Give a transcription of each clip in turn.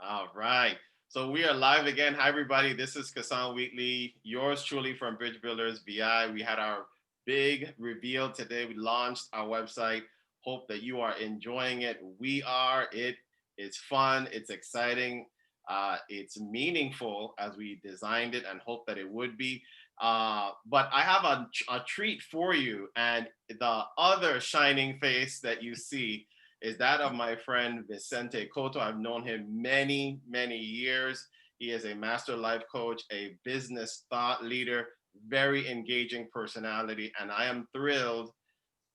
All right. So we are live again. Hi, everybody. This is Kassan Wheatley, yours truly from Bridge Builders BI. We had our big reveal today. We launched our website. Hope that you are enjoying it. We are. It is fun. It's exciting. It's meaningful as we designed it and hope that it would be. But I have a treat for you. And the other shining face that you see is that of my friend Vicente Cotto. I've known him many, many years. He is a master life coach, a business thought leader, very engaging personality, and I am thrilled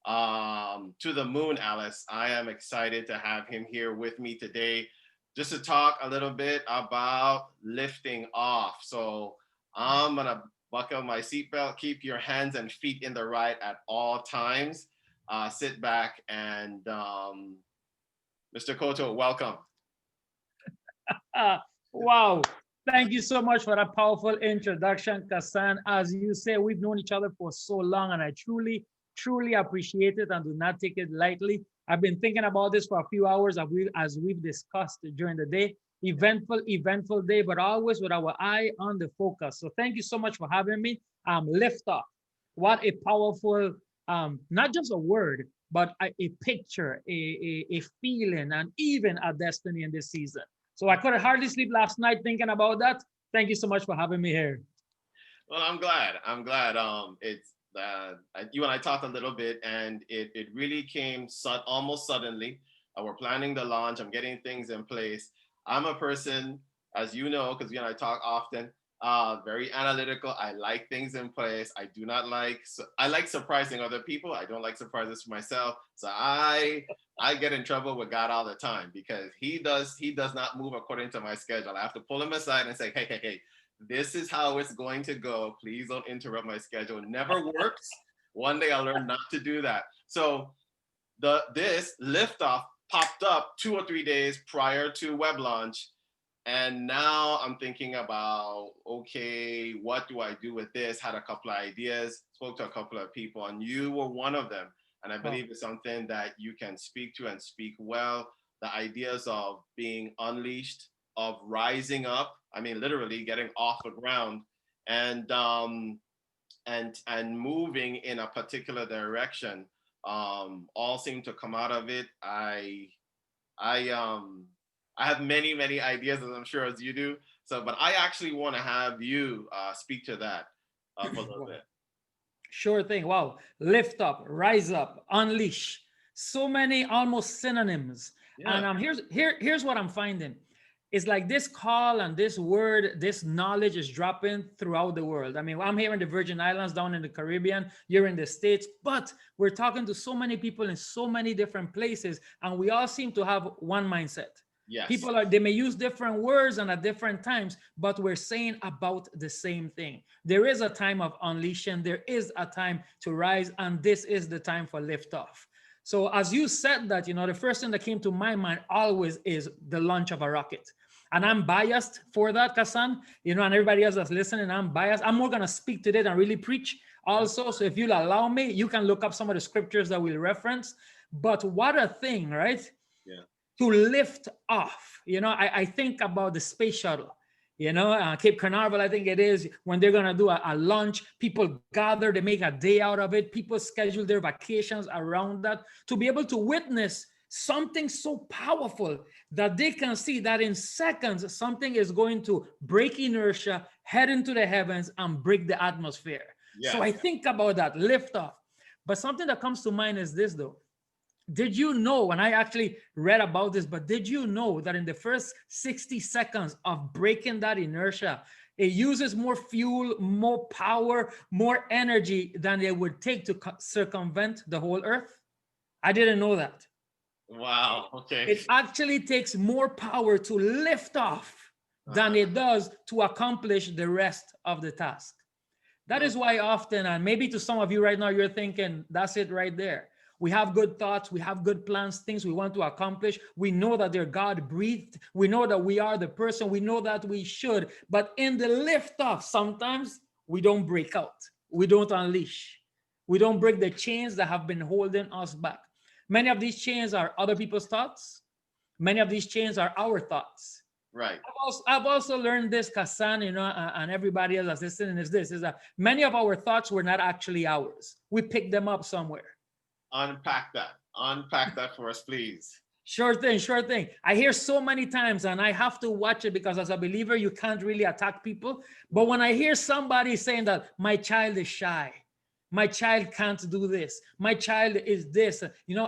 to the moon, Alice. I am excited to have him here with me today just to talk a little bit about lifting off. So I'm going to buckle my seatbelt, keep your hands and feet in the ride at all times. Sit back and Mr. Cotto, welcome. Wow. Thank you so much for that powerful introduction, Kassan. As you say, we've known each other for so long, and I truly, truly appreciate it and do not take it lightly. I've been thinking about this for a few hours as we've discussed during the day. Eventful day, but always with our eye on the focus. So thank you so much for having me. Lift off. What a powerful, not just a word, but a picture, a feeling, and even a destiny in this season. So I could hardly sleep last night thinking about that. Thank you so much for having me here. Well, I'm glad. I'm glad. It's you and I talked a little bit, and it really came almost suddenly. We're planning the launch. I'm getting things in place. I'm a person, as you know, because you and I talk often. Very analytical. I like things in place. I do not like. I like surprising other people. I don't like surprises for myself. So I get in trouble with God all the time because he does not move according to my schedule. I have to pull him aside and say, hey, this is how it's going to go. Please don't interrupt my schedule. It never works. One day I'll learn not to do that. So this liftoff popped up 2 or 3 days prior to web launch. And now I'm thinking about, okay, what do I do with this? Had a couple of ideas, spoke to a couple of people, and you were one of them. And I Oh, believe it's something that you can speak to and speak well. The ideas of being unleashed, of rising up. I mean, literally getting off the ground and and moving in a particular direction. All seem to come out of it. I I have many ideas, as I'm sure as you do. So, but I actually want to have you speak to that for a little wow. bit. Sure thing. Wow. Lift up, rise up, unleash. So many almost synonyms. Yeah, And here's what I'm finding. It's like this call and this word, this knowledge is dropping throughout the world. I mean, I'm here in the Virgin Islands, down in the Caribbean, you're in the States, but we're talking to so many people in so many different places, and we all seem to have one mindset. yes, People are, they may use different words and at different times, but we're saying about the same thing. There is a time of unleashing, there is a time to rise, and this is the time for liftoff. So as you said that, the first thing that came to my mind always is the launch of a rocket. And I'm biased for that, Kassan, and everybody else that's listening, I'm biased. I'm more gonna speak to it and really preach yeah, also. So if you'll allow me, you can look up some of the scriptures that we'll reference. But what a thing, right? yeah, To lift off. I think about the space shuttle. Cape Canaveral, I think it is, when they're gonna do a launch, people gather, they make a day out of it. People schedule their vacations around that to be able to witness something so powerful that they can see that in seconds something is going to break inertia, head into the heavens, and break the atmosphere. So yes. I think about that lift off. But something that comes to mind is this, though. Did you know, and I actually read about this, but did you know that in the first 60 seconds of breaking that inertia, it uses more fuel, more power, more energy than it would take to circumvent the whole Earth? I didn't know that. Wow. Okay. It actually takes more power to lift off than Uh, it does to accomplish the rest of the task. That hmm, is why often, and maybe to some of you right now, you're thinking, that's it right there. We have good thoughts, we have good plans, things we want to accomplish. We know that they're God breathed. We know that we are the person. We know that we should. But in the lift off, sometimes we don't break out, we don't unleash, we don't break the chains that have been holding us back. Many of these chains are other people's thoughts, many of these chains are our thoughts. Right. I've also learned this, Kassan, and everybody else that's listening, is that many of our thoughts were not actually ours. We picked them up somewhere. Unpack that. Unpack that for us, please. Sure thing, sure thing. I hear so many times, and I have to watch it because as a believer, you can't really attack people. But when I hear somebody saying that my child is shy, my child can't do this, my child is this,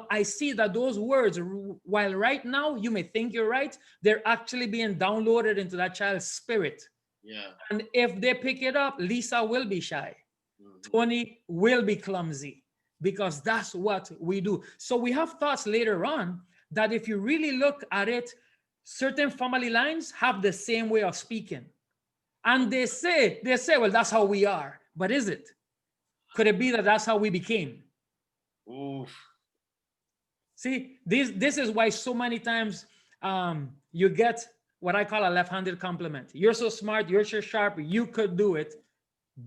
I see that those words, while right now you may think you're right, they're actually being downloaded into that child's spirit. Yeah. And if they pick it up, Lisa will be shy. Mm-hmm. Tony will be clumsy, because that's what we do. So we have thoughts later on that if you really look at it, certain family lines have the same way of speaking. And they say, well, that's how we are. But is it? Could it be that that's how we became? Oof. See, this is why so many times you get what I call a left-handed compliment. You're so smart, you're so sharp, you could do it,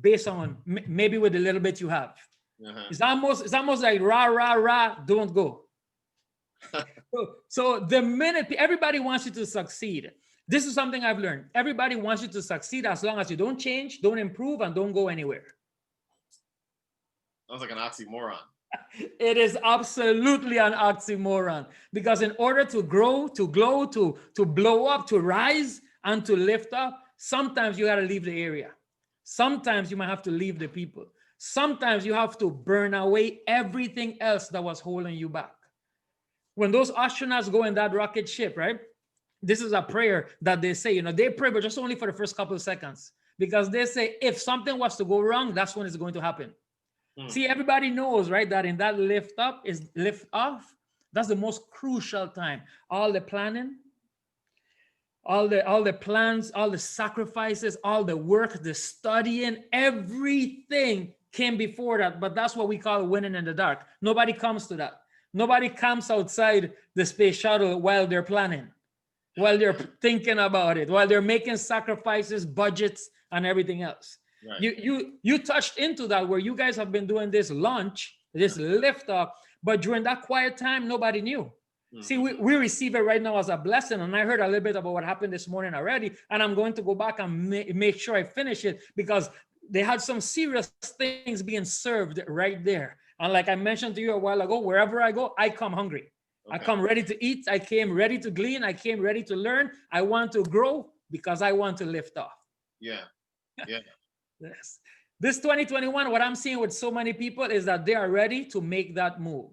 based on maybe with the little bit you have. Uh-huh. It's almost like rah, rah, rah, don't go. So the minute everybody wants you to succeed, this is something I've learned. Everybody wants you to succeed as long as you don't change, don't improve, and don't go anywhere. Sounds like an oxymoron. It is absolutely an oxymoron, because in order to grow, to glow, to blow up, to rise, and to lift up, sometimes you got to leave the area. Sometimes you might have to leave the people. Sometimes you have to burn away everything else that was holding you back. When those astronauts go in that rocket ship, right? This is a prayer that they say, they pray, but just only for the first couple of seconds, because they say if something was to go wrong, that's when it's going to happen. See, everybody knows, right, that in that lift off, that's the most crucial time. All the planning, all the plans, all the sacrifices, all the work, the studying, everything came before that. But that's what we call winning in the dark. Nobody comes to that. Nobody comes outside the space shuttle while they're planning, while they're thinking about it, while they're making sacrifices, budgets, and everything else. Right. You touched into that, where you guys have been doing this launch, this liftoff, but during that quiet time, nobody knew. Mm-hmm. See, we receive it right now as a blessing, and I heard a little bit about what happened this morning already, and I'm going to go back and make sure I finish it, because they had some serious things being served right there. And like I mentioned to you a while ago, wherever I go, I come hungry. Okay. I come ready to eat. I came ready to glean. I came ready to learn. I want to grow because I want to lift off. Yeah. Yeah. Yes. This 2021, what I'm seeing with so many people is that they are ready to make that move.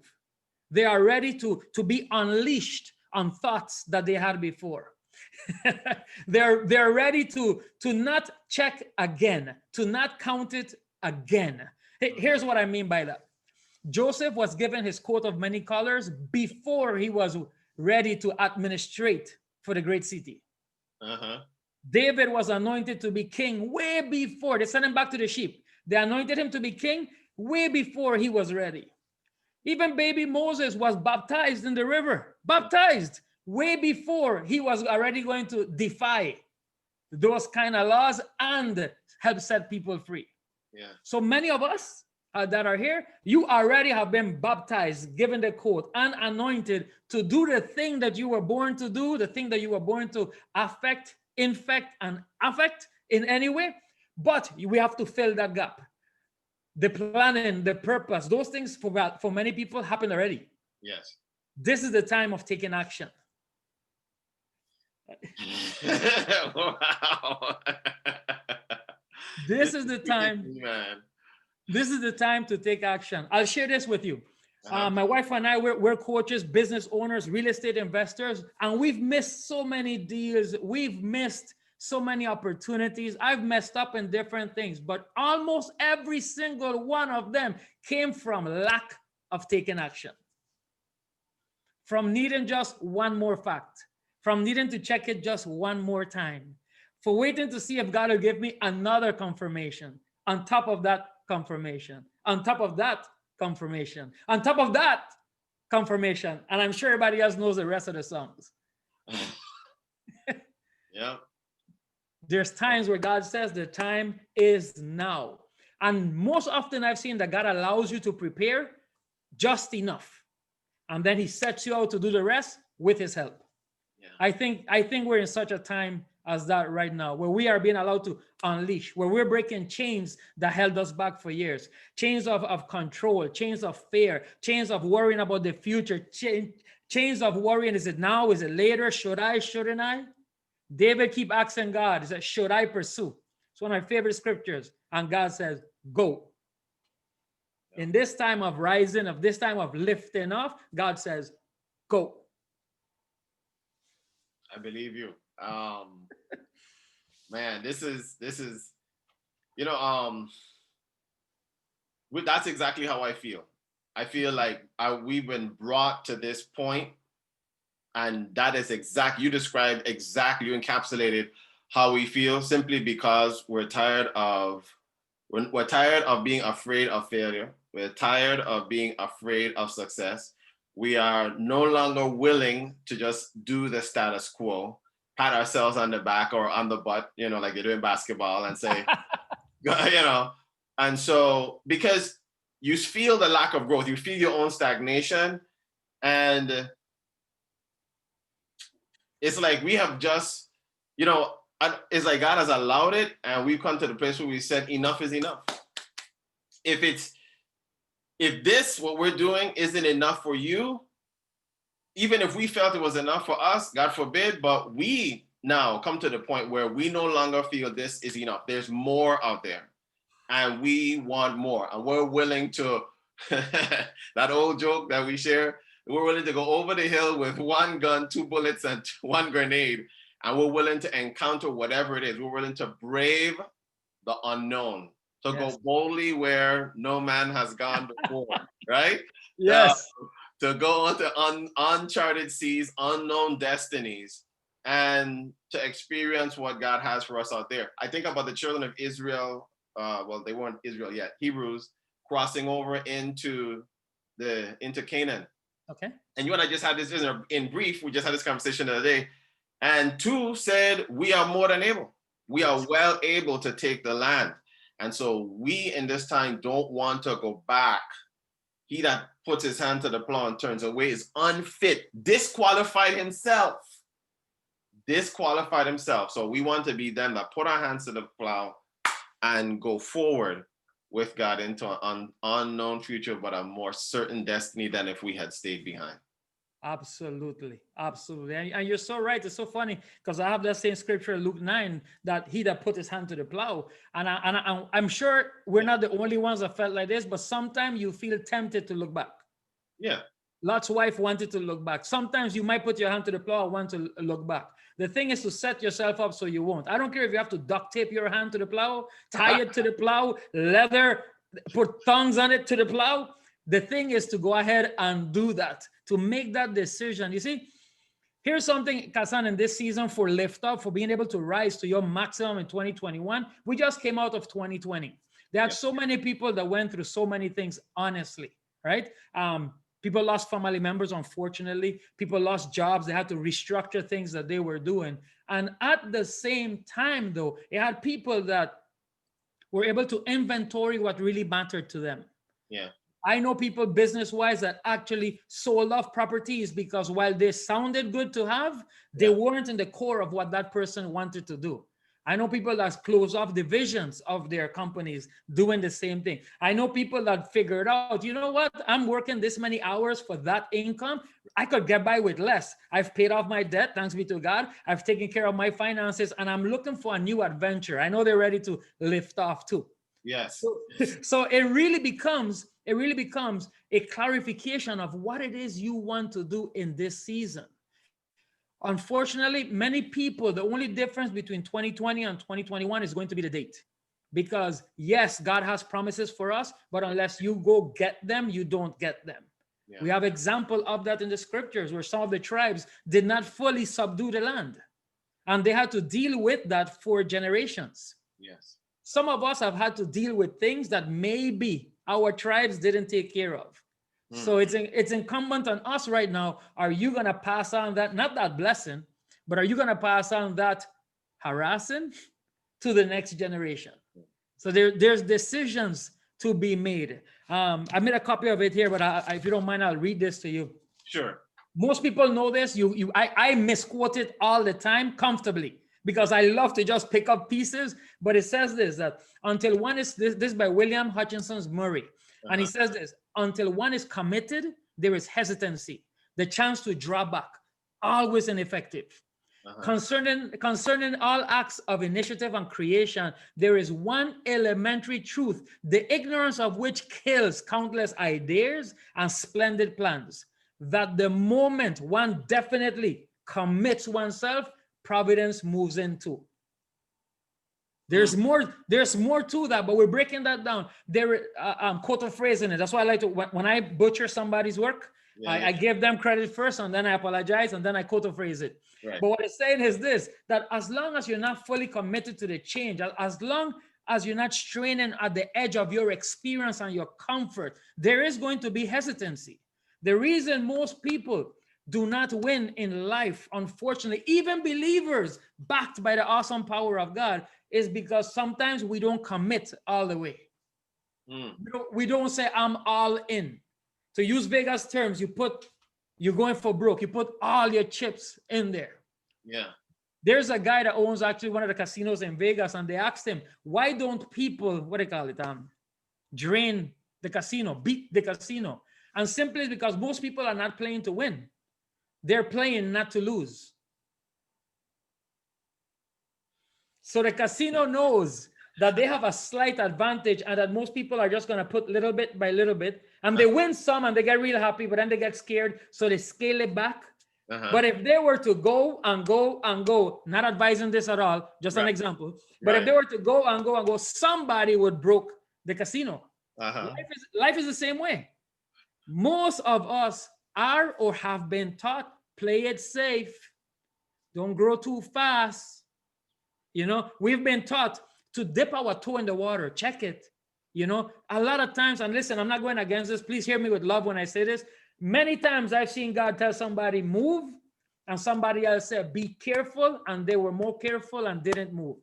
They are ready to be unleashed on thoughts that they had before. They're ready to not check again, to not count it again. Here's what I mean by that. Joseph was given his coat of many colors before he was ready to administrate for the great city. Uh-huh. David was anointed to be king way before. They sent him back to the sheep. They anointed him to be king way before he was ready. Even baby Moses was baptized in the river, baptized way before he was already going to defy those kind of laws and help set people free. Yeah. So many of us that are here, you already have been baptized, given the coat, and anointed to do the thing that you were born to do, the thing that you were born to affect, infect, and affect in any way. But we have to fill that gap. The planning, the purpose, those things for many people happen already. Yes. This is the time of taking action. Wow. This is the time. Man. This is the time to take action. I'll share this with you. My wife and I, we're coaches, business owners, real estate investors, and we've missed so many deals. We've missed so many opportunities. I've messed up in different things, but almost every single one of them came from lack of taking action. From needing just one more fact, from needing to check it just one more time, for waiting to see if God will give me another confirmation on top of that confirmation, on top of that confirmation, on top of that confirmation. And I'm sure everybody else knows the rest of the songs. Yeah. There's times where God says the time is now. And most often I've seen that God allows you to prepare just enough. And then he sets you out to do the rest with his help. Yeah. I think we're in such a time as that right now, where we are being allowed to unleash, where we're breaking chains that held us back for years, chains of control, chains of fear, chains of worrying about the future, chains of worrying, is it now, is it later, should I, shouldn't I? David keep asking God, is that, should I pursue? It's one of my favorite scriptures. And God says, go. Yeah. In this time of rising, of this time of lifting off, God says, go. I believe you. Man, this is you know that's exactly how I feel. I feel like we've been brought to this point, and that is exact. You described exactly. You encapsulated how we feel, simply because we're tired of being afraid of failure. We're tired of being afraid of success. We are no longer willing to just do the status quo, pat ourselves on the back or on the butt, like you do in basketball, and say, you know. And so, because you feel the lack of growth, you feel your own stagnation, and it's like we have just, it's like God has allowed it, and we've come to the place where we said enough is enough. If this, what we're doing, isn't enough for you, even if we felt it was enough for us, God forbid, but we now come to the point where we no longer feel this is enough. There's more out there, and we want more, and we're willing to, that old joke that we share, we're willing to go over the hill with one gun, two bullets, and one grenade, and we're willing to encounter whatever it is. We're willing to brave the unknown, to Yes. go boldly where no man has gone before, right? Yes. To go onto uncharted seas, unknown destinies, and to experience what God has for us out there. I think about the children of Israel. Well, they weren't Israel yet, Hebrews, crossing over into Canaan. Okay. And you and I just had this in brief. We just had this conversation the other day, and two said, "We are more than able. We are well able to take the land." And so we in this time don't want to go back. He that puts his hand to the plow and turns away is unfit, disqualified himself. So we want to be them that put our hands to the plow and go forward with God into an unknown future, but a more certain destiny than if we had stayed behind. Absolutely. Absolutely. And you're so right. It's so funny because I have that same scripture, Luke 9, that he that put his hand to the plow. I'm sure we're not the only ones that felt like this, but sometimes you feel tempted to look back. Yeah. Lot's wife wanted to look back. Sometimes you might put your hand to the plow and want to look back. The thing is to set yourself up so you won't. I don't care if you have to duct tape your hand to the plow, tie it to the plow, leather, put thongs on it to the plow. The thing is to go ahead and do that, to make that decision. You see, here's something, Kasan, in this season for lift up, for being able to rise to your maximum in 2021. We just came out of 2020. There are so many people that went through so many things, honestly, right? People lost family members, unfortunately. People lost jobs. They had to restructure things that they were doing. And at the same time, though, it had people that were able to inventory what really mattered to them. Yeah. I know people business-wise that actually sold off properties because while they sounded good to have, they weren't in the core of what that person wanted to do. I know people that closed off divisions of their companies doing the same thing. I know people that figured out, you know what? I'm working this many hours for that income. I could get by with less. I've paid off my debt, thanks be to God. I've taken care of my finances, and I'm looking for a new adventure. I know they're ready to lift off too. Yes. So it really becomes a clarification of what it is you want to do in this season. Unfortunately, many people, the only difference between 2020 and 2021 is going to be the date. Because yes, God has promises for us, but unless you go get them, you don't get them. Yeah. We have example of that in the scriptures where some of the tribes did not fully subdue the land, and they had to deal with that for generations. Yes. Some of us have had to deal with things that maybe our tribes didn't take care of. So it's incumbent on us right now. Are you going to pass on that, not that blessing, but are you going to pass on that harassing to the next generation? So there's decisions to be made. I made a copy of it here, but if you don't mind, I'll read this to you. Sure. Most people know this. I misquote it all the time comfortably because I love to just pick up pieces. But it says this, that until one is this by William Hutchinson's Murray. And he says this, until one is committed, there is hesitancy, the chance to draw back, always ineffective. Concerning all acts of initiative and creation, there is one elementary truth, the ignorance of which kills countless ideas and splendid plans, that the moment one definitely commits oneself, providence moves into. There's more to that, but we're breaking that down. There, quote a phrase in it. That's why I like to, when I butcher somebody's work, I give them credit first, and then I apologize, and then I quote a phrase it. Right. But what it's saying is this, that as long as you're not fully committed to the change, as long as you're not straining at the edge of your experience and your comfort, there is going to be hesitancy. The reason most people do not win in life, unfortunately, even believers backed by the awesome power of God, is because sometimes we don't commit all the way. We don't say, I'm all in. To use Vegas terms, you're going for broke. You put all your chips in there. Yeah. There's a guy that owns actually one of the casinos in Vegas, and they asked him, why don't people, drain the casino, beat the casino? And simply because most people are not playing to win. They're playing not to lose. So the casino knows that they have a slight advantage and that most people are just going to put little bit by little bit, and they win some and they get real happy, but then they get scared, so they scale it back. But if they were to go and go and go, not advising this at all, just an example, but if they were to go and go and go, somebody would broke the casino. Life is the same way. Most of us are or have been taught, play it safe, don't grow too fast. You know, we've been taught to dip our toe in the water, check it. You know, a lot of times, and listen, I'm not going against this. Please hear me with love when I say this. Many times I've seen God tell somebody move, and somebody else said, be careful, and they were more careful and didn't move.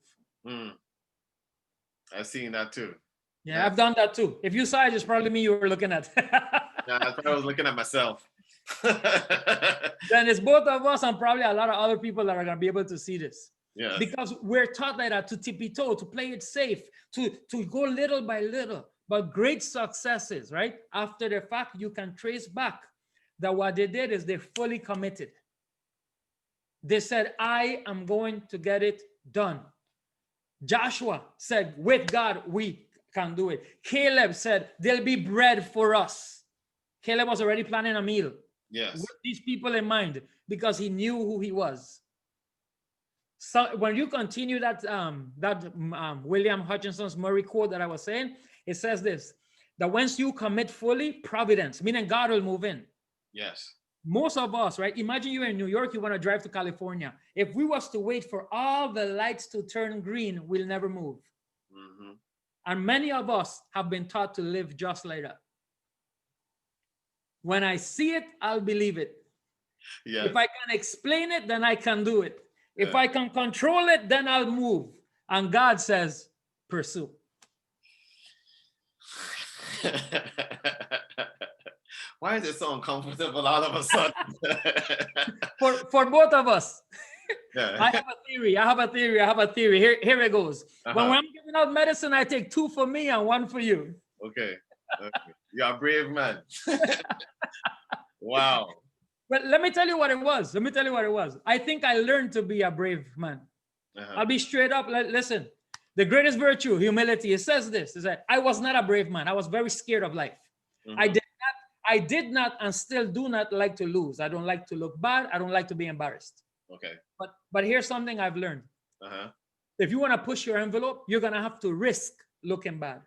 I've seen that too. Yeah, I've done that too. If you saw it, it's probably me you were looking at. Yeah, I thought I was looking at myself. Then it's both of us and probably a lot of other people that are going to be able to see this. Yeah. Because we're taught like that, to tippy-toe, to play it safe, to go little by little. But great successes, right? After the fact, you can trace back that what they did is they fully committed. They said, I am going to get it done. Joshua said, with God, we can do it. Caleb said, there'll be bread for us. Caleb was already planning a meal. Yes. With these people in mind, because he knew who he was. So when you continue that William Hutchinson's Murray quote that I was saying, it says this, that once you commit fully, providence, meaning God will move in. Yes. Most of us, right? Imagine you're in New York, you want to drive to California. If we was to wait for all the lights to turn green, we'll never move. And many of us have been taught to live just like that. When I see it, I'll believe it. Yes. If I can explain it, then I can do it. If I can control it, then I'll move. And God says, pursue. Why is it so uncomfortable all of a sudden? for both of us. Yeah. I have a theory. Here it goes. When I'm giving out medicine, I take 2 for me and 1 for you. Okay. You're a brave man. Wow. But let me tell you what it was. I think I learned to be a brave man. I'll be straight up. Listen, the greatest virtue, humility. It says this, is that I was not a brave man. I was very scared of life. I did not and still do not like to lose. I don't like to look bad. I don't like to be embarrassed. Okay. But here's something I've learned. If you want to push your envelope, you're going to have to risk looking bad.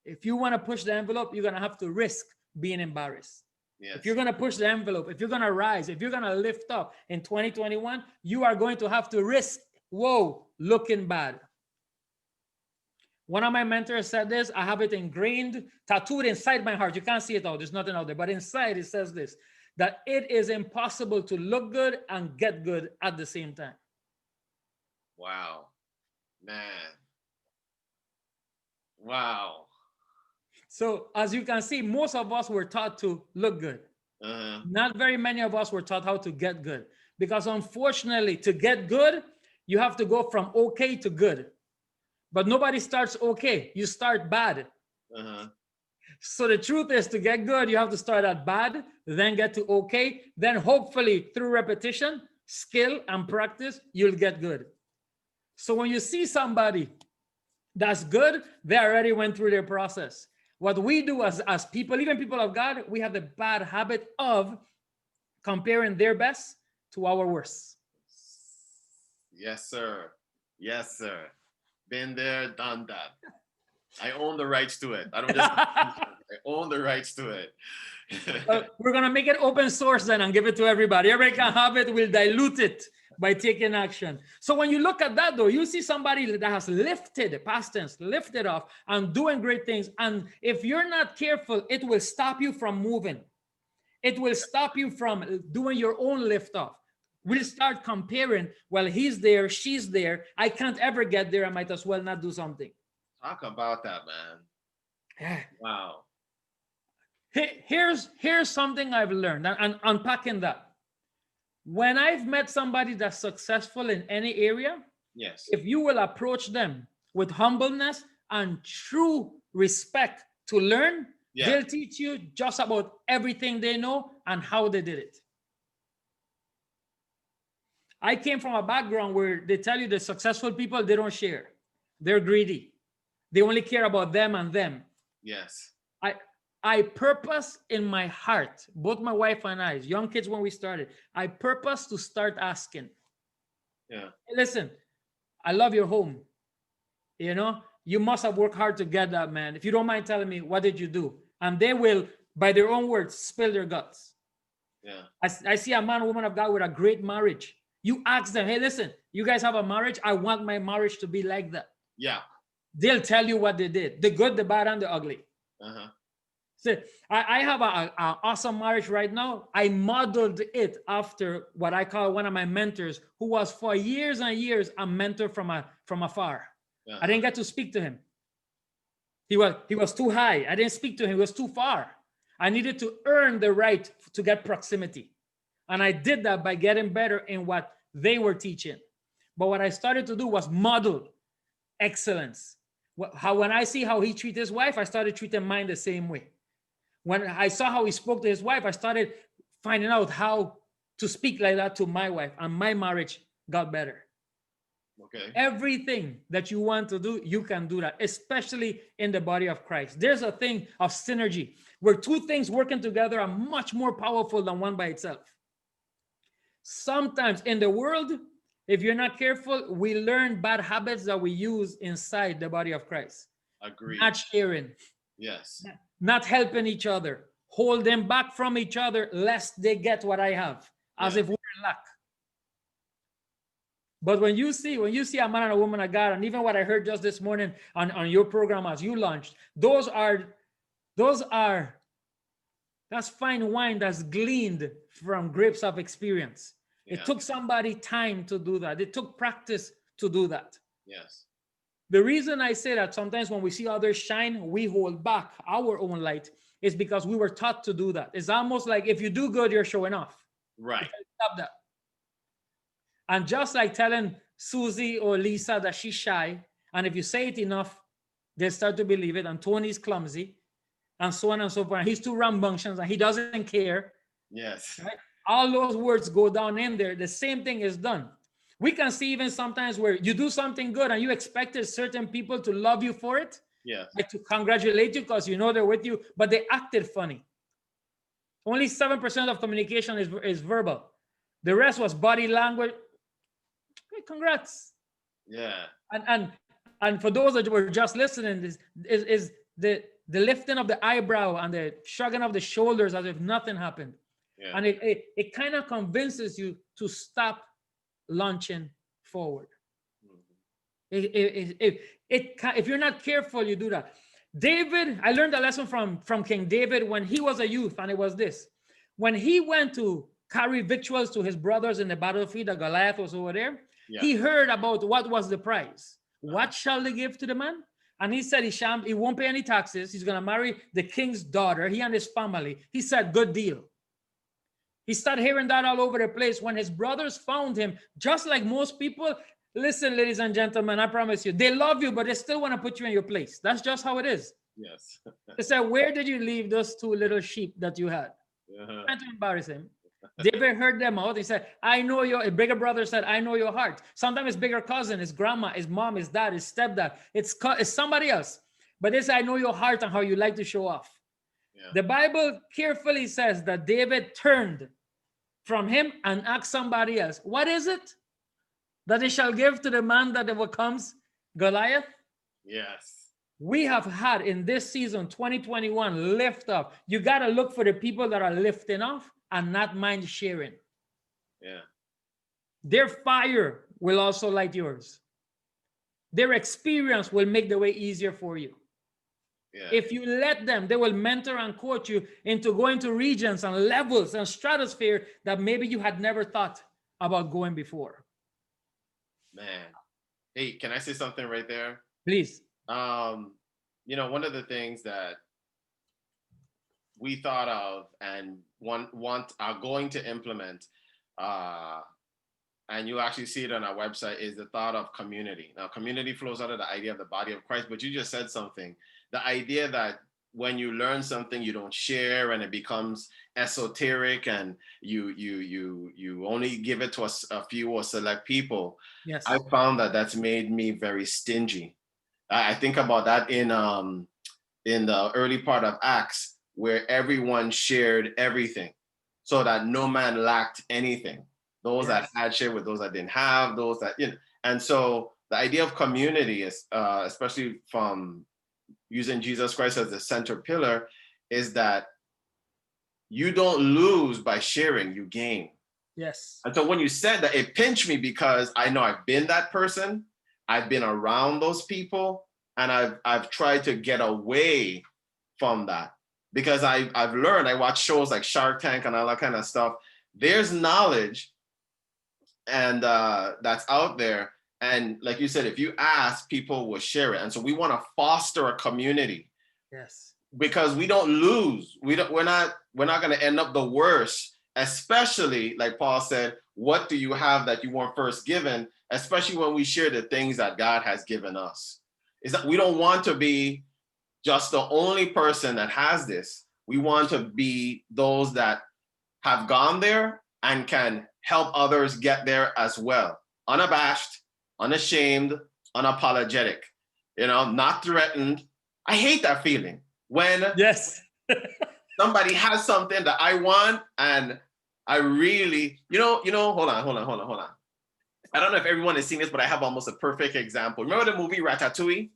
If you want to push the envelope, you're going to have to risk being embarrassed. Yes. If you're going to push the envelope, if you're going to rise, if you're going to lift up in 2021, you are going to have to risk, looking bad. One of my mentors said this. I have it ingrained, tattooed inside my heart. You can't see it out. There's nothing out there. But inside it says this, that it is impossible to look good and get good at the same time. Wow. Man. Wow. So as you can see, most of us were taught to look good. Uh-huh. Not very many of us were taught how to get good, because unfortunately, to get good, you have to go from okay to good. But nobody starts okay. You start bad. Uh-huh. So the truth is, to get good, you have to start at bad, then get to okay, then hopefully through repetition, skill, and practice, you'll get good. So when you see somebody that's good, they already went through their process. What we do as people, even people of God, we have the bad habit of comparing their best to our worst. Yes, sir. Yes, sir. Been there, done that. I own the rights to it. I don't just I own the rights to it. We're gonna make it open source then and give it to everybody. Everybody can have it. We'll dilute it by taking action. So when you look at that, though, you see somebody that has lifted, past tense, lifted off and doing great things. And if you're not careful, it will stop you from moving. It will stop you from doing your own lift off. We'll start comparing. Well, he's there, she's there. I can't ever get there. I might as well not do something. Talk about that, man. Wow. Here's something I've learned, and unpacking that. When I've met somebody that's successful in any area, Yes. if you will approach them with humbleness and true respect to learn, they'll teach you just about everything they know and how they did it. I came from a background where they tell you the successful people, they don't share. They're greedy. They only care about them and them. Yes. I purpose in my heart, both my wife and I, as young kids when we started, I purpose to start asking. Yeah. Hey, listen, I love your home. You know, you must have worked hard to get that, man. If you don't mind telling me, what did you do? And they will, by their own words, spill their guts. Yeah. I see a man or woman of God with a great marriage. You ask them, hey, listen, you guys have a marriage. I want my marriage to be like that. Yeah. They'll tell you what they did, the good, the bad, and the ugly. Uh-huh. So I have an awesome marriage right now. I modeled it after what I call one of my mentors, who was for years and years a mentor from afar. Uh-huh. I didn't get to speak to him. He was too high. I didn't speak to him. He was too far. I needed to earn the right to get proximity. And I did that by getting better in what they were teaching. But what I started to do was model excellence. When I see how he treated his wife, I started treating mine the same way. When I saw how he spoke to his wife, I started finding out how to speak like that to my wife, and my marriage got better. Okay. Everything that you want to do, you can do that, especially in the body of Christ. There's a thing of synergy where two things working together are much more powerful than one by itself. Sometimes in the world, if you're not careful, we learn bad habits that we use inside the body of Christ. Agreed. Not sharing. Yes. Not helping each other, hold them back from each other lest they get what I have, as if we're in lack. But when you see a man and a woman of God, and even what I heard just this morning on your program as you launched, that's fine wine that's gleaned from grapes of experience. Yeah. It took somebody time to do that. It took practice to do that. Yes. The reason I say that sometimes when we see others shine, we hold back our own light is because we were taught to do that. It's almost like if you do good, you're showing off. Right. Stop that. And just like telling Susie or Lisa that she's shy, and if you say it enough, they start to believe it, and Tony's clumsy, and so on and so forth. And he's too rambunctious, and he doesn't care. Yes. Right? All those words go down in there. The same thing is done. We can see even sometimes where you do something good and you expected certain people to love you for it. Yes. Like to congratulate you because you know they're with you, but they acted funny. Only 7% of communication is verbal. The rest was body language. Hey, congrats. Yeah. And for those that were just listening, this is the lifting of the eyebrow and the shrugging of the shoulders as if nothing happened. Yeah. And it kind of convinces you to stop launching forward. Mm-hmm. If you're not careful, you do that. David, I learned a lesson from King David when he was a youth, and it was this. When he went to carry victuals to his brothers in the battlefield, that Goliath was over there, he heard about what was the prize. What shall they give to the man? And he said he won't pay any taxes. He's going to marry the king's daughter, he and his family. He said, good deal. He started hearing that all over the place. When his brothers found him, just like most people, listen, ladies and gentlemen, I promise you, they love you, but they still want to put you in your place. That's just how it is. Yes. They said, where did you leave those two little sheep that you had? Uh-huh. Trying to embarrass him. David heard them out. He said, I know your a bigger brother said, I know your heart. Sometimes it's bigger cousin, it's grandma, it's mom, it's dad, it's stepdad, it's somebody else. But they say, I know your heart and how you like to show off. Yeah. The Bible carefully says that David turned from him and asked somebody else, what is it that he shall give to the man that overcomes Goliath? Yes. We have had in this season 2021 lift up. You got to look for the people that are lifting off and not mind sharing. Yeah. Their fire will also light yours. Their experience will make the way easier for you. Yeah. If you let them, they will mentor and coach you into going to regions and levels and stratosphere that maybe you had never thought about going before. Man. Hey, can I say something right there? Please. You know, one of the things that we thought of and are going to implement, and you actually see it on our website, is the thought of community. Now, community flows out of the idea of the body of Christ, but you just said something. The idea that when you learn something, you don't share and it becomes esoteric and you only give it to a few or select people. Yes. I found that that's made me very stingy. I think about that in the early part of Acts, where everyone shared everything so that no man lacked anything. Those that had shared with those that didn't have, those that, you know. And so the idea of community is, especially from using Jesus Christ as the center pillar, is that you don't lose by sharing, you gain. Yes. And so when you said that, it pinched me because I know I've been that person. I've been around those people, and I've tried to get away from that because I've learned. I watch shows like Shark Tank and all that kind of stuff. There's knowledge and that's out there, and like you said, if you ask, people will share it. And so we want to foster a community. Yes. Because we don't lose. We're not going to end up the worst. Especially, like Paul said, what do you have that you weren't first given? Especially when we share the things that God has given us. Is that we don't want to be just the only person that has this. We want to be those that have gone there and can help others get there as well. Unabashed, unashamed, unapologetic, not threatened. I hate that feeling when somebody has something that I want and I really, hold on. I don't know if everyone has seen this, but I have almost a perfect example. Remember the movie Ratatouille?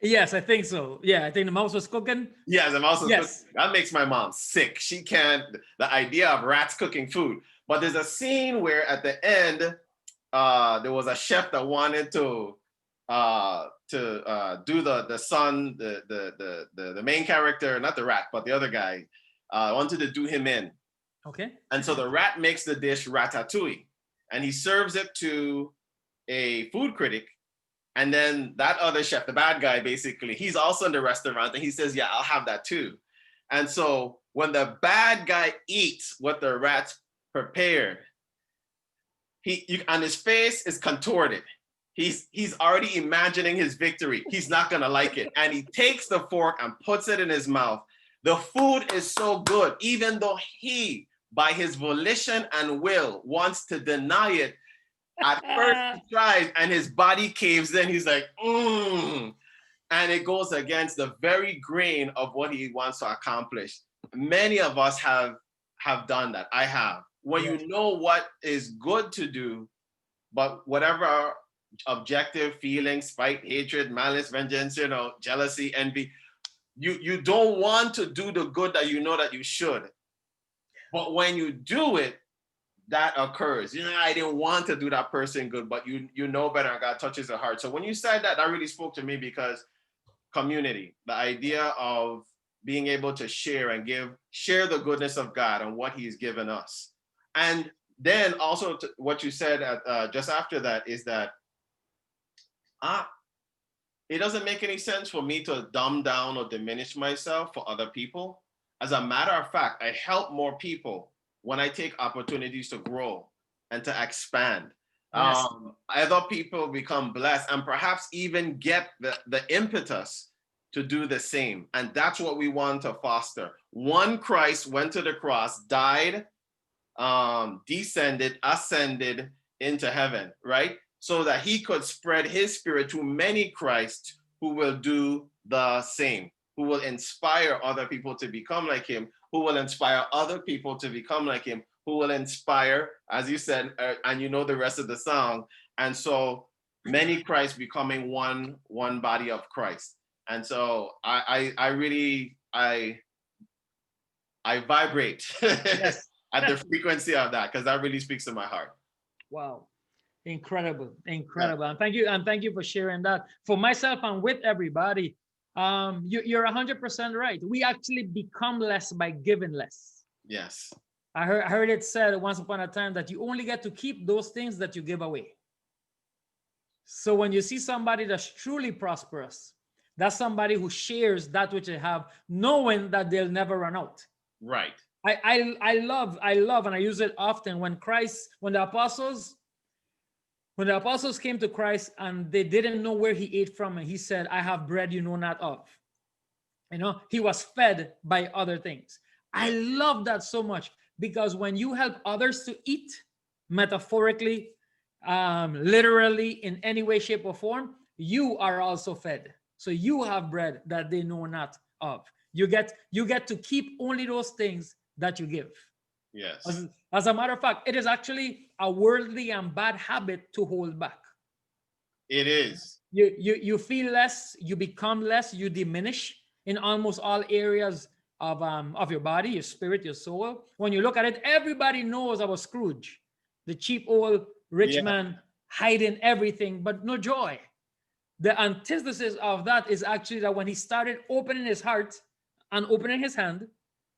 Yes, I think so. Yeah, I think the mouse was cooking. Yes, the mouse was cooking. That makes my mom sick. She can't, the idea of rats cooking food. But there's a scene where at the end, there was a chef that wanted to do the son, the main character, not the rat, but the other guy, wanted to do him in. Okay. And so the rat makes the dish ratatouille, and he serves it to a food critic. And then that other chef, the bad guy, basically, he's also in the restaurant, and he says, yeah, I'll have that too. And so when the bad guy eats what the rats prepared, and his face is contorted. He's already imagining his victory. He's not gonna like it. And he takes the fork and puts it in his mouth. The food is so good, even though he, by his volition and will, wants to deny it. At first he tries and his body caves in. He's like, and it goes against the very grain of what he wants to accomplish. Many of us have done that. I have. When you know what is good to do, but whatever objective feelings, spite, hatred, malice, vengeance, jealousy, envy, you don't want to do the good that you know that you should. But when you do it, that occurs. I didn't want to do that person good, but you know better, and God touches the heart. So when you said that, that really spoke to me, because community, the idea of being able to share and share the goodness of God and what he's given us. And then also what you said just after that is that it doesn't make any sense for me to dumb down or diminish myself for other people. As a matter of fact, I help more people when I take opportunities to grow and to expand. Yes. Other people become blessed and perhaps even get the impetus to do the same. And that's what we want to foster. One Christ went to the cross, died, descended, ascended into heaven, right? So that he could spread his spirit to many Christs who will do the same, who will inspire other people to become like him, who will inspire other people to become like him, who will inspire, as you said, and you know the rest of the song. And so many Christs becoming one body of Christ. And so I really vibrate Yes. at the frequency of that, because that really speaks to my heart. Wow. Incredible. Yeah. Incredible. And thank you for sharing that. For myself and with everybody, you're 100% right. We actually become less by giving less. Yes. I heard it said once upon a time that you only get to keep those things that you give away. So when you see somebody that's truly prosperous, that's somebody who shares that which they have, knowing that they'll never run out. Right. I love, and I use it often when the apostles came to Christ and they didn't know where he ate from, and he said, I have bread you know not of. You know, he was fed by other things. I love that so much, because when you help others to eat, metaphorically, literally, in any way, shape, or form, you are also fed. So you have bread that they know not of. You get to keep only those things that you give. Yes. As a matter of fact, it is actually a worldly and bad habit to hold back. It is. You feel less, you become less, you diminish in almost all areas of your body, your spirit, your soul. When you look at it, everybody knows about Scrooge, the cheap old rich man hiding everything but no joy. The antithesis of that is actually that when he started opening his heart and opening his hand,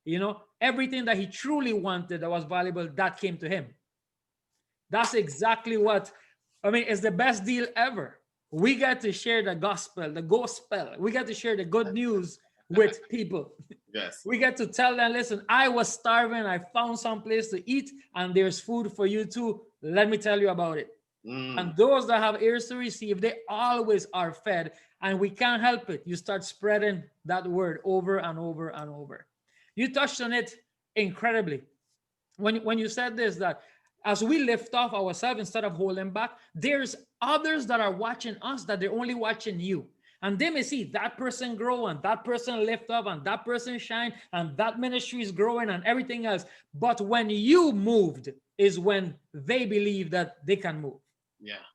you know, everything that he truly wanted that was valuable, that came to him. That's exactly what, I mean, it's the best deal ever. We get to share the gospel. We get to share the good news with people. Yes. We get to tell them, listen, I was starving. I found some place to eat, and there's food for you too. Let me tell you about it. And those that have ears to receive, they always are fed, and we can't help it. You start spreading that word over and over and over. You touched on it incredibly when you said this, that as we lift off ourselves instead of holding back, there's others that are watching us, that they're only watching you. And they may see that person grow, and that person lift up, and that person shine, and that ministry is growing, and everything else. But when you moved is when they believe that they can move. Yeah.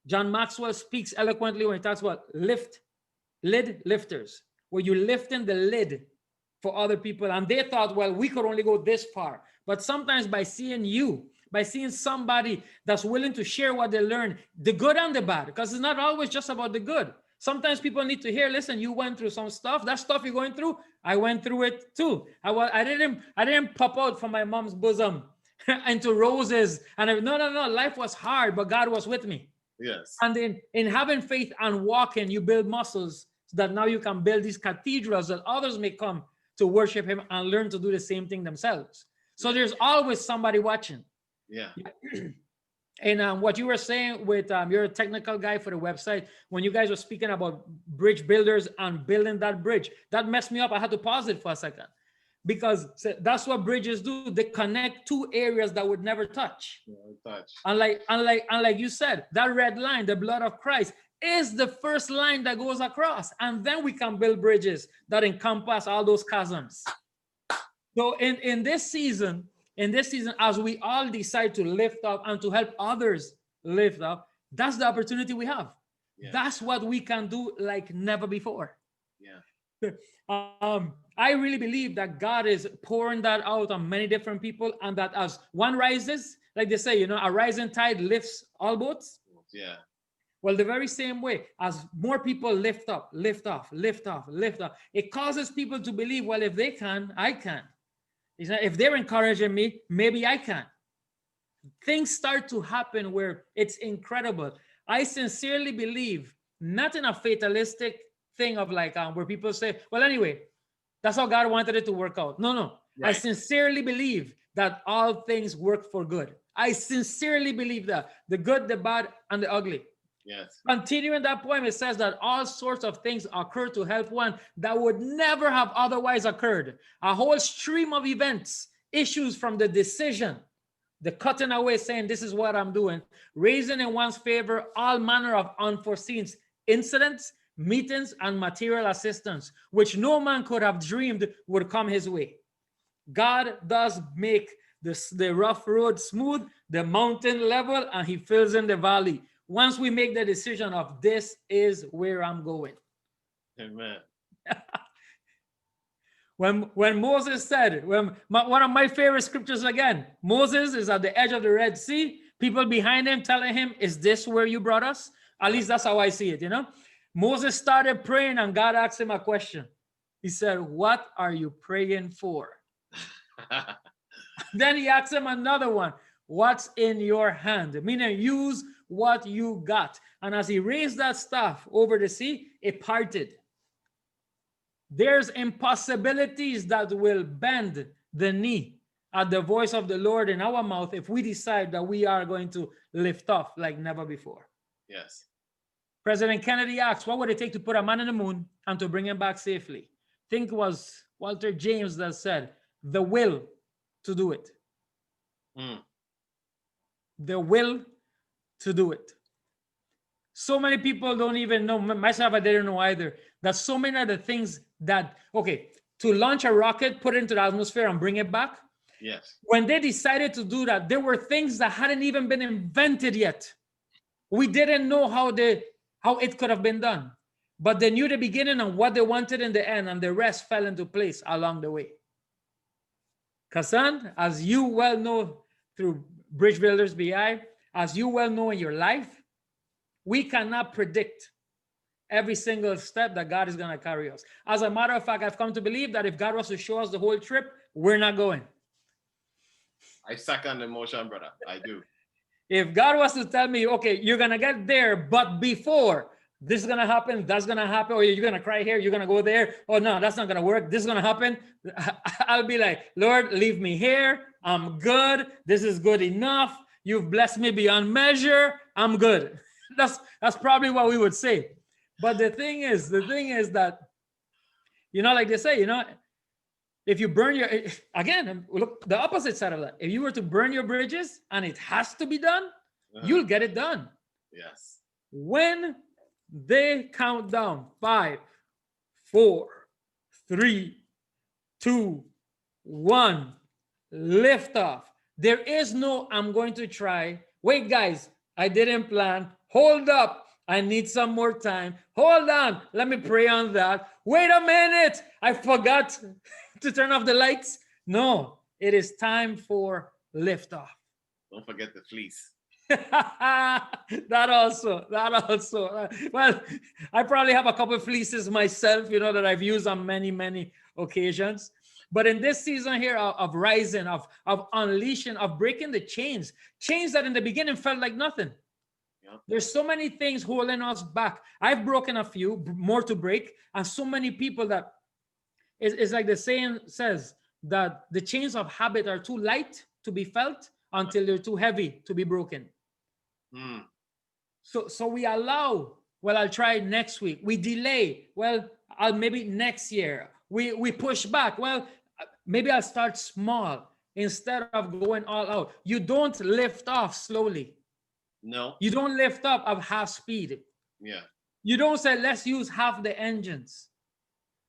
John Maxwell speaks eloquently when he talks about lid lifters, where you lifting the lid for other people. And they thought, well, we could only go this far. But sometimes by seeing somebody that's willing to share what they learn, the good and the bad, because it's not always just about the good. Sometimes people need to hear, listen, you went through some stuff. That stuff you're going through, I went through it too. I didn't pop out from my mom's bosom into roses. And no, life was hard, but God was with me. Yes. And in having faith and walking, you build muscles so that now you can build these cathedrals that others may come to worship him and learn to do the same thing themselves. So there's always somebody watching. Yeah. And what you were saying with you're a technical guy for the website, when you guys were speaking about bridge builders and building that bridge, that messed me up. I had to pause it for a second, because that's what bridges do. They connect two areas that would never touch. Unlike you said, that red line, the blood of Christ, is the first line that goes across, and then we can build bridges that encompass all those chasms. So in this season, as we all decide to lift up and to help others lift up, that's the opportunity we have. Yeah. That's what we can do like never before. Yeah. I really believe that God is pouring that out on many different people, and that as one rises, like they say, a rising tide lifts all boats. Yeah. Well, the very same way, as more people lift up, it causes people to believe, well, if they can, I can. If they're encouraging me, maybe I can. Things start to happen where it's incredible. I sincerely believe, not in a fatalistic thing of like where people say, well, anyway, That's how God wanted it to work out. No, no. I Right. sincerely believe that all things work for good. I sincerely believe that the good, the bad, and the ugly. Yes. Continuing that poem, it says that all sorts of things occur to help one that would never have otherwise occurred. A whole stream of events, issues from the decision, the cutting away, saying, this is what I'm doing, raising in one's favor all manner of unforeseen incidents, meetings, and material assistance, which no man could have dreamed would come his way. God does make the rough road smooth, the mountain level, and he fills in the valley. Once we make the decision of this is where I'm going. Amen. When Moses said, one of my favorite scriptures again, Moses is at the edge of the Red Sea, people behind him telling him, is this where you brought us? At least that's how I see it, you know? Moses started praying and God asked him a question. He said, what are you praying for? Then he asked him another one. What's in your hand? Meaning use what you got. And as he raised that staff over the sea, it parted. There's impossibilities that will bend the knee at the voice of the Lord in our mouth if we decide that we are going to lift off like never before. Yes. President Kennedy asked, what would it take to put a man in the moon and to bring him back safely? I think it was Walter James that said, the will to do it. The will to do it. So many people don't even know, myself, I didn't know either, that so many of the things that, okay, to launch a rocket, put it into the atmosphere and bring it back. Yes. When they decided to do that, there were things that hadn't even been invented yet. We didn't know how it could have been done. But they knew the beginning and what they wanted in the end, and the rest fell into place along the way. Kassan, as you well know through Bridge Builders BI, as you well know in your life, we cannot predict every single step that God is going to carry us. As a matter of fact, I've come to believe that if God was to show us the whole trip, we're not going. I second the motion, brother. I do. If God was to tell me, okay, you're going to get there, but before this is going to happen, that's going to happen, or you're going to cry here, you're going to go there, oh no, that's not going to work, this is going to happen, I'll be like, Lord, leave me here, I'm good, this is good enough, you've blessed me beyond measure, I'm good. That's probably what we would say. But the thing is that, you know, like they say, you know, if you burn your, again, look, the opposite side of that. If you were to burn your bridges and it has to be done, you'll get it done. Yes. When they count down 5, 4, 3, 2, 1, lift off. There is no, I'm going to try. Wait, guys, I didn't plan. Hold up. I need some more time. Hold on. Let me pray on that. Wait a minute. I forgot to turn off the lights. No, it is time for liftoff. Don't forget the fleece. That also. Well, I probably have a couple of fleeces myself, you know, that I've used on many occasions. But in this season here of rising, of unleashing, of breaking the chains that in the beginning felt like nothing. There's so many things holding us back. I've broken a few, more to break, and so many people that it's like the saying says that the chains of habit are too light to be felt until they're too heavy to be broken. So we allow, well, I'll try next week. We delay, well, I'll maybe next year. We push back, well, maybe I'll start small instead of going all out. You don't lift off slowly. No. You don't lift up at half speed. Yeah. You don't say, let's use half the engines.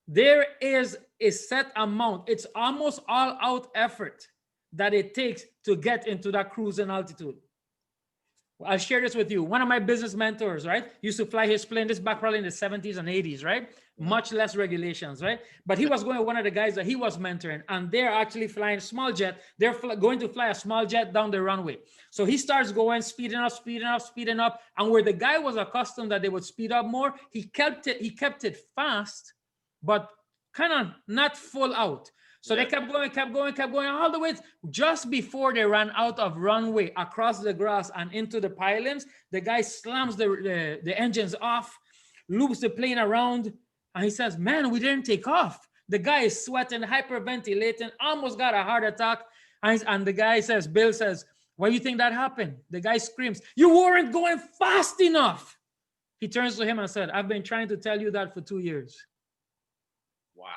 There is a set amount. It's almost all out effort that it takes to get into that cruising altitude. I'll share this with you. One of my business mentors, right, used to fly his plane, this back probably in the 70s and 80s, right? Much less regulations, right? But he was going with one of the guys that he was mentoring, and they're actually flying a small jet. They're going to fly a small jet down the runway. So he starts going, speeding up. And where the guy was accustomed that they would speed up more, he kept it fast, but kind of not full out. So they kept going all the way. Just before they ran out of runway across the grass and into the pylons, the guy slams the engines off, loops the plane around, and he says, man, we didn't take off. The guy is sweating, hyperventilating, almost got a heart attack. And the guy says, Bill says, why do you think that happened? The guy screams, you weren't going fast enough. He turns to him and said, I've been trying to tell you that for 2 years. Wow.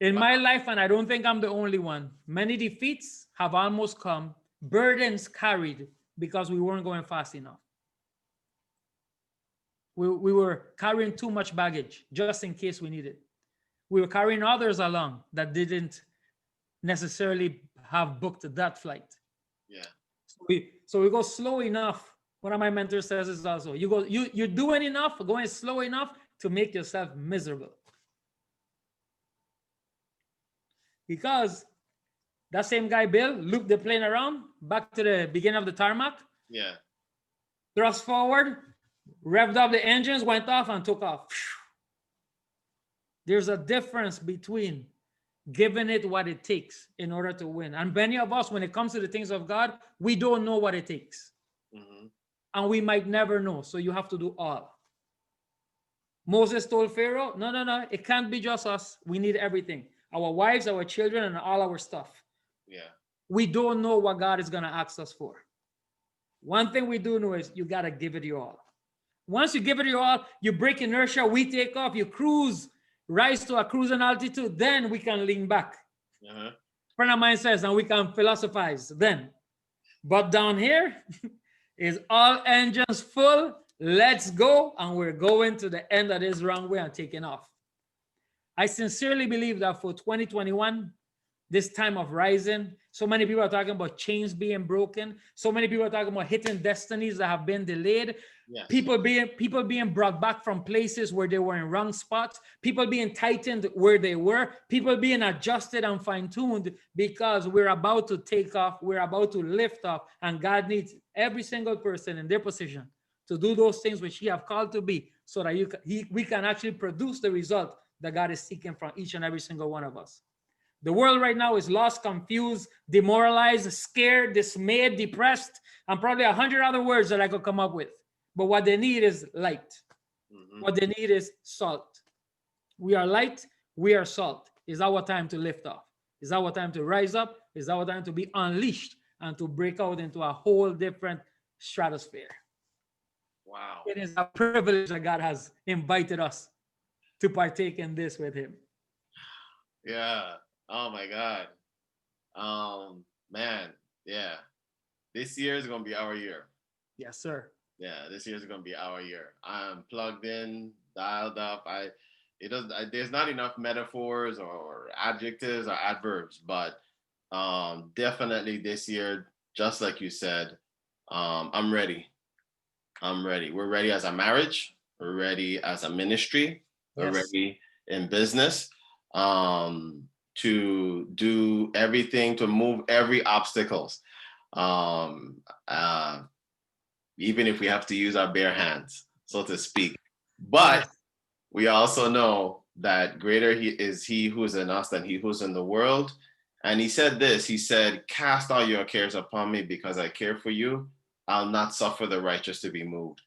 In my life, and I don't think I'm the only one, many defeats have almost come, burdens carried because we weren't going fast enough. We were carrying too much baggage just in case we need it. We were carrying others along that didn't necessarily have booked that flight. Yeah. So we go slow enough. One of my mentors says is also, you're doing enough, going slow enough to make yourself miserable. Because that same guy, Bill, looped the plane around back to the beginning of the tarmac. Yeah. Thrust forward, revved up the engines, went off and took off. There's a difference between giving it what it takes in order to win. And many of us, when it comes to the things of God, we don't know what it takes. Mm-hmm. And we might never know. So you have to do all. Moses told Pharaoh, no, it can't be just us. We need everything. Our wives, our children, and all our stuff. Yeah. We don't know what God is going to ask us for. One thing we do know is you got to give it your all. Once you give it your all, you break inertia, we take off, you cruise, rise to a cruising altitude, then we can lean back. Uh-huh. Friend of mine says, and we can philosophize then. But down here is all engines full, let's go, and we're going to the end of this runway and taking off. I sincerely believe that for 2021, this time of rising, so many people are talking about chains being broken. So many people are talking about hitting destinies that have been delayed. Yes. People being brought back from places where they were in wrong spots. People being tightened where they were. People being adjusted and fine-tuned because we're about to take off. We're about to lift off. And God needs every single person in their position to do those things which He have called to be, so that we can actually produce the result that God is seeking from each and every single one of us. The world right now is lost, confused, demoralized, scared, dismayed, depressed, and probably 100 other words that I could come up with. But what they need is light. Mm-hmm. What they need is salt. We are light, we are salt. It's our time to lift off. It's our time to rise up. It's our time to be unleashed and to break out into a whole different stratosphere. Wow. It is a privilege that God has invited us to partake in this with Him. Yeah. Oh my God. Man. Yeah. This year is going to be our year. Yes, sir. Yeah. This year is going to be our year. I'm plugged in, dialed up. There's not enough metaphors or adjectives or adverbs, but definitely this year, just like you said, I'm ready. We're ready as a marriage. We're ready as a ministry. We're ready in business. To do everything, to move every obstacles, even if we have to use our bare hands, so to speak. But we also know that greater is He who is in us than he who's in the world. And He said this, He said, cast all your cares upon me because I care for you. I'll not suffer the righteous to be moved.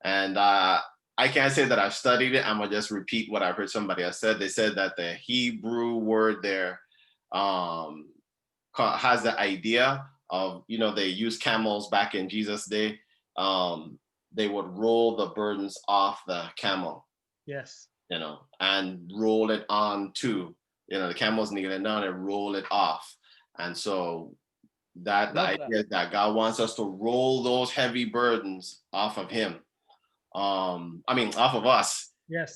And I can't say that I've studied it. I'm going to just repeat what I've heard somebody else said. They said that the Hebrew word there has the idea of, they used camels back in Jesus' day. They would roll the burdens off the camel. Yes. And roll it on to, the camel's kneeling down and roll it off. And so the idea is that God wants us to roll those heavy burdens off of Him. Off of us,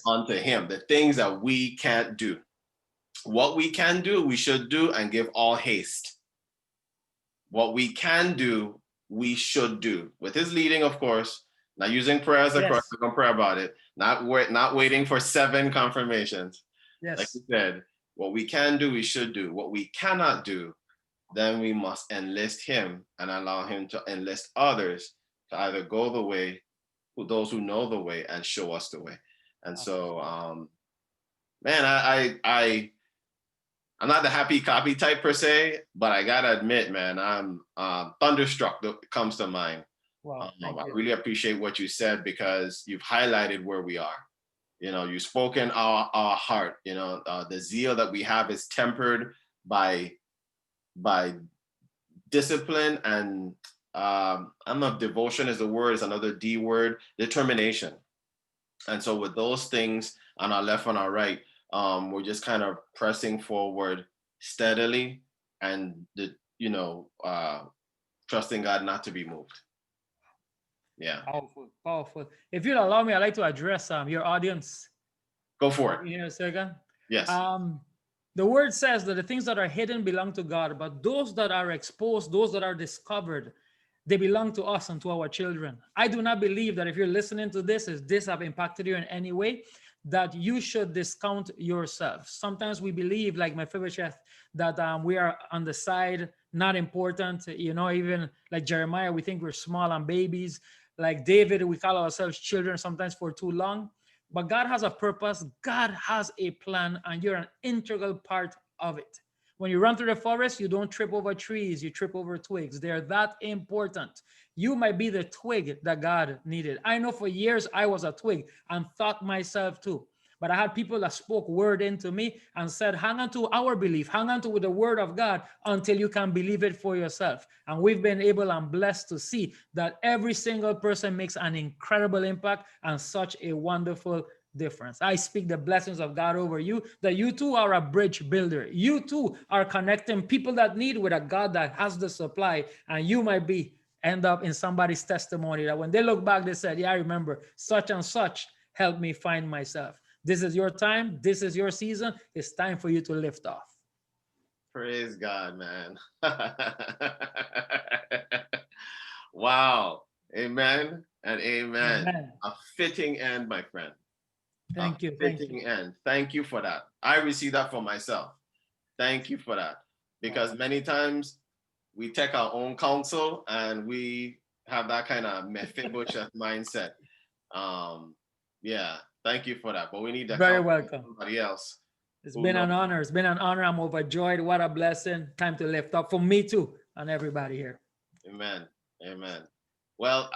onto Him, the things that we can't do. What we can do, we should do, and give all haste. What we can do, we should do. With His leading, of course, not using prayer as a crutch, we're going to pray about it, not waiting for 7 confirmations. Yes. Like you said, what we can do, we should do. What we cannot do, then we must enlist Him and allow Him to enlist others to either go the way, those who know the way, and show us the way. And so, man, I'm not the happy copy type per se, but I gotta admit, man, I'm thunderstruck that comes to mind Wow, thank I you. really appreciate what you said because you've highlighted where we are. You've spoken our heart. The zeal that we have is tempered by by discipline and I'm not devotion is the word, is another D word, determination. And so with those things on our left and our right, we're just kind of pressing forward steadily and trusting God not to be moved. Yeah. Powerful, powerful. If you'll allow me, I'd like to address your audience Go for it. in a second. Yes. Um, the word says that the things that are hidden belong to God, but those that are exposed, those that are discovered, they belong to us and to our children. I do not believe that if you're listening to this, if this have impacted you in any way, that you should discount yourself. Sometimes we believe, like my favorite chef, that we are on the side, not important. Even like Jeremiah, we think we're small and babies. Like David, we call ourselves children sometimes for too long. But God has a purpose, God has a plan, and you're an integral part of it. When you run through the forest, you don't trip over trees, you trip over twigs. They're that important. You might be the twig that God needed. I know for years I was a twig and thought myself too. But I had people that spoke word into me and said, hang on to our belief, hang on to the word of God until you can believe it for yourself. And we've been able and blessed to see that every single person makes an incredible impact and such a wonderful difference. I speak the blessings of God over you, that you too are a bridge builder. You too are connecting people that need with a God that has the supply, and you might end up in somebody's testimony that when they look back, they said, yeah, I remember such and such helped me find myself. This is your time. This is your season. It's time for you to lift off. Praise God, man. Wow. Amen and amen. Amen. A fitting end, my friend. A Thank you. Thank you. fitting end. Thank you for that. I received that for myself. Thank you for that. Because Wow. many times we take our own counsel and we have that kind of Mephibosheth mindset. Yeah, thank you for that. But we need the Very counsel of welcome. somebody else It's who been knows. an honor. It's been an honor. I'm overjoyed. What a blessing. Time to lift up for me too and everybody here. Amen. Amen. Well,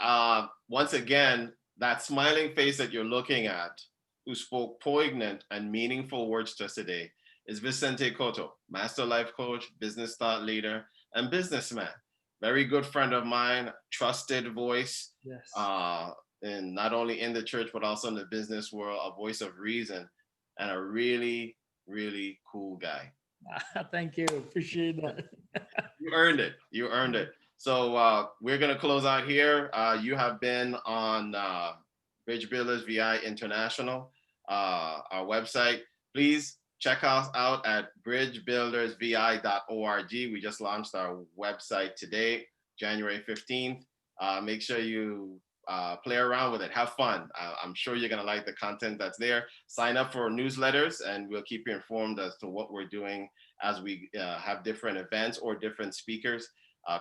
once again, that smiling face that you're looking at, who spoke poignant and meaningful words to us today, is Vicente Cotto, master life coach, business thought leader, and businessman. Very good friend of mine, trusted voice, Yes. and not only in the church, but also in the business world, a voice of reason, and a really, really cool guy. Thank you. Appreciate that. You earned it. You earned it. So we're going to close out here. You have been on Bridge Builders VI International, our website. Please check us out at bridgebuildersvi.org. We just launched our website today, January 15th. Make sure you play around with it. Have fun. I'm sure you're going to like the content that's there. Sign up for newsletters, and we'll keep you informed as to what we're doing as we have different events or different speakers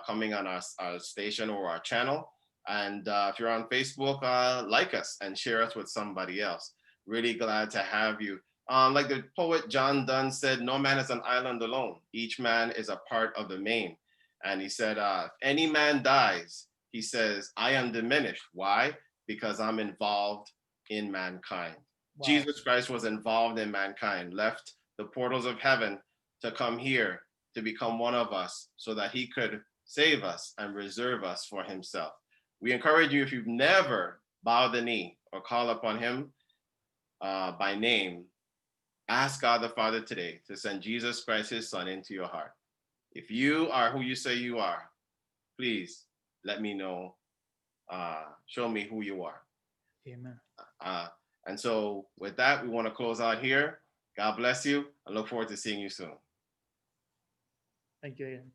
coming on our station or our channel. And if you're on Facebook, like us and share us with somebody else. Really glad to have you. Like the poet John Donne said, no man is an island alone. Each man is a part of the main. And he said, if any man dies, he says, I am diminished. Why? Because I'm involved in mankind. Wow. Jesus Christ was involved in mankind, left the portals of heaven to come here to become one of us so that he could save us and reserve us for himself. We encourage you, if you've never bowed the knee or call upon him by name, ask God the Father today to send Jesus Christ, his son, into your heart. If you are who you say you are, please let me know. Show me who you are. Amen. And so with that, we want to close out here. God bless you. I look forward to seeing you soon. Thank you, Ian.